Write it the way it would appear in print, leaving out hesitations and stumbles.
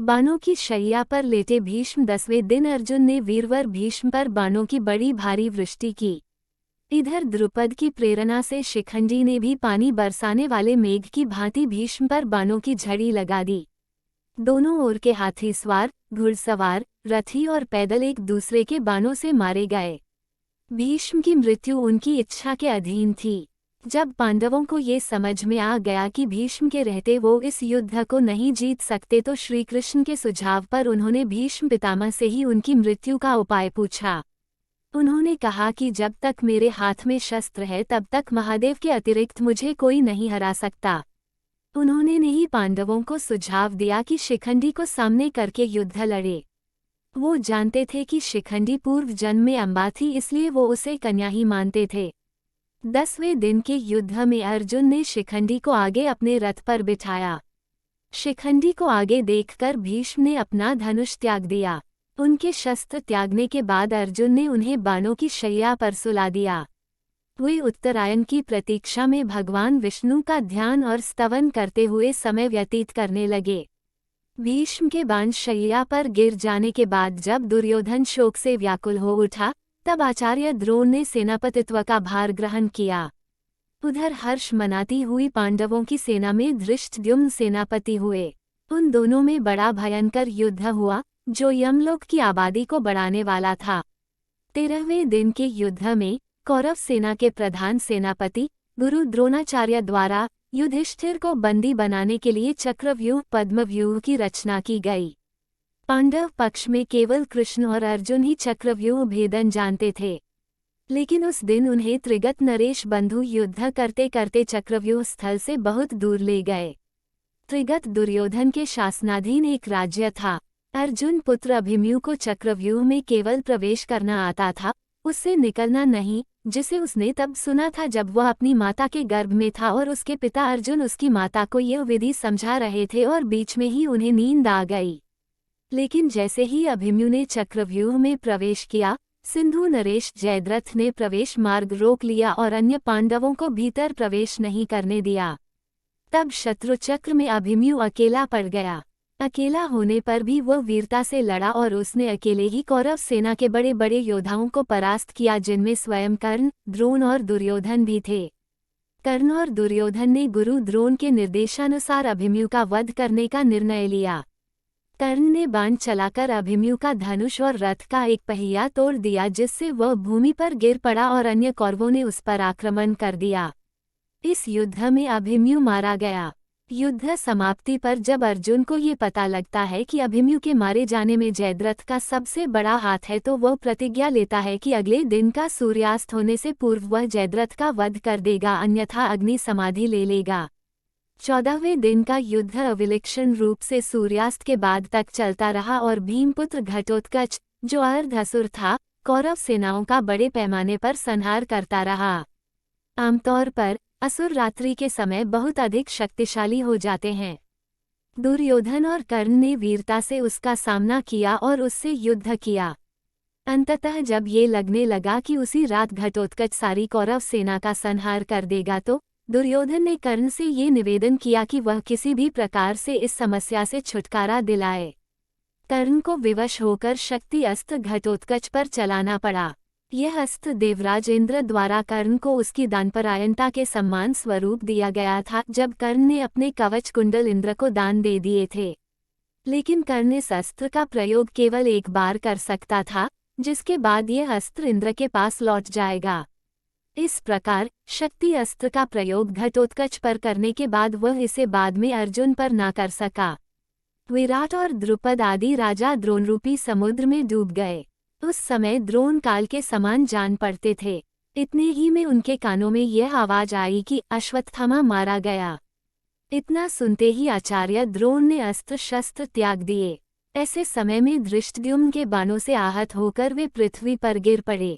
बाणों की शैया पर लेटे भीष्म 10वें दिन अर्जुन ने वीरवर भीष्म पर बाणों की बड़ी भारी वृष्टि की। इधर द्रुपद की प्रेरणा से शिखंडी ने भी पानी बरसाने वाले मेघ की भांति भीष्म पर बाणों की झड़ी लगा दी। दोनों ओर के हाथी सवार, घुड़सवार, रथी और पैदल एक दूसरे के बाणों से मारे गए। भीष्म की मृत्यु उनकी इच्छा के अधीन थी। जब पांडवों को ये समझ में आ गया कि भीष्म के रहते वो इस युद्ध को नहीं जीत सकते तो श्रीकृष्ण के सुझाव पर उन्होंने भीष्म पितामह से ही उनकी मृत्यु का उपाय पूछा। उन्होंने कहा कि जब तक मेरे हाथ में शस्त्र है तब तक महादेव के अतिरिक्त मुझे कोई नहीं हरा सकता। उन्होंने ही पांडवों को सुझाव दिया कि शिखंडी को सामने करके युद्ध लड़े। वो जानते थे कि शिखंडी पूर्व जन्म में अम्बा थी, इसलिए वो उसे कन्या ही मानते थे। 10वें दिन के युद्ध में अर्जुन ने शिखंडी को आगे अपने रथ पर बिठाया। शिखंडी को आगे देखकर भीष्म ने अपना धनुष त्याग दिया। उनके शस्त्र त्यागने के बाद अर्जुन ने उन्हें बाणों की शैया पर सुला दिया। वे उत्तरायण की प्रतीक्षा में भगवान विष्णु का ध्यान और स्तवन करते हुए समय व्यतीत करने लगे। भीष्म के बाण शैया पर गिर जाने के बाद जब दुर्योधन शोक से व्याकुल हो उठा, तब आचार्य द्रोण ने सेनापतित्व का भार ग्रहण किया। उधर हर्ष मनाती हुई पांडवों की सेना में धृष्टद्युम्न सेनापति हुए। उन दोनों में बड़ा भयंकर युद्ध हुआ, जो यमलोक की आबादी को बढ़ाने वाला था। 13वें दिन के युद्ध में कौरव सेना के प्रधान सेनापति गुरु द्रोणाचार्य द्वारा युधिष्ठिर को बंदी बनाने के लिए चक्रव्यूह पद्मव्यूह की रचना की गई। पांडव पक्ष में केवल कृष्ण और अर्जुन ही चक्रव्यूह भेदन जानते थे, लेकिन उस दिन उन्हें त्रिगत नरेश बंधु युद्ध करते करते चक्रव्यूह स्थल से बहुत दूर ले गए। त्रिगत दुर्योधन के शासनाधीन एक राज्य था। अर्जुन पुत्र अभिमन्यु को चक्रव्यूह में केवल प्रवेश करना आता था, उससे निकलना नहीं, जिसे उसने तब सुना था जब वह अपनी माता के गर्भ में था और उसके पिता अर्जुन उसकी माता को यह विधि समझा रहे थे और बीच में ही उन्हें नींद आ गई। लेकिन जैसे ही अभिमन्यु ने चक्रव्यूह में प्रवेश किया, सिंधु नरेश जयद्रथ ने प्रवेश मार्ग रोक लिया और अन्य पांडवों को भीतर प्रवेश नहीं करने दिया। तब शत्रुचक्र में अभिमन्यु अकेला पड़ गया। अकेला होने पर भी वह वीरता से लड़ा और उसने अकेले ही कौरव सेना के बड़े बड़े योद्धाओं को परास्त किया, जिनमें स्वयं कर्ण, द्रोण और दुर्योधन भी थे। कर्ण और दुर्योधन ने गुरु द्रोण के निर्देशानुसार अभिमन्यु का वध करने का निर्णय लिया। कर्ण ने बाण चलाकर अभिमन्यु का धनुष और रथ का एक पहिया तोड़ दिया, जिससे वह भूमि पर गिर पड़ा और अन्य कौरवों ने उस पर आक्रमण कर दिया। इस युद्ध में अभिमन्यु मारा गया। युद्ध समाप्ति पर जब अर्जुन को ये पता लगता है कि अभिमन्यु के मारे जाने में जयद्रथ का सबसे बड़ा हाथ है, तो वह प्रतिज्ञा लेता है कि अगले दिन का सूर्यास्त होने से पूर्व वह जयद्रथ का वध कर देगा, अन्यथा अग्नि समाधि ले लेगा। 14वें दिन का युद्ध अविलक्षण रूप से सूर्यास्त के बाद तक चलता रहा और भीमपुत्र घटोत्कच, जो अर्धअसुर था, कौरव सेनाओं का बड़े पैमाने पर संहार करता रहा। आमतौर पर असुर रात्रि के समय बहुत अधिक शक्तिशाली हो जाते हैं। दुर्योधन और कर्ण ने वीरता से उसका सामना किया और उससे युद्ध किया। अंततः जब ये लगने लगा कि उसी रात घटोत्कच सारी कौरव सेना का संहार कर देगा, तो दुर्योधन ने कर्ण से ये निवेदन किया कि वह किसी भी प्रकार से इस समस्या से छुटकारा दिलाए। कर्ण को विवश होकर शक्ति अस्त्र घटोत्कच पर चलाना पड़ा। यह अस्त्र देवराज इंद्र द्वारा कर्ण को उसकी दानपरायणता के सम्मान स्वरूप दिया गया था, जब कर्ण ने अपने कवच कुंडल इंद्र को दान दे दिए थे। लेकिन कर्ण इस अस्त्र का प्रयोग केवल एक बार कर सकता था, जिसके बाद यह अस्त्र इंद्र के पास लौट जाएगा। इस प्रकार शक्ति अस्त्र का प्रयोग घटोत्कच पर करने के बाद वह इसे बाद में अर्जुन पर ना कर सका। विराट और द्रुपद आदि राजा द्रोणरूपी समुद्र में डूब गए। उस समय द्रोण काल के समान जान पड़ते थे। इतने ही में उनके कानों में यह आवाज आई कि अश्वत्थामा मारा गया। इतना सुनते ही आचार्य द्रोण ने अस्त्र शस्त्र त्याग दिए। ऐसे समय में धृष्टद्युम्न के बाणों से आहत होकर वे पृथ्वी पर गिर पड़े।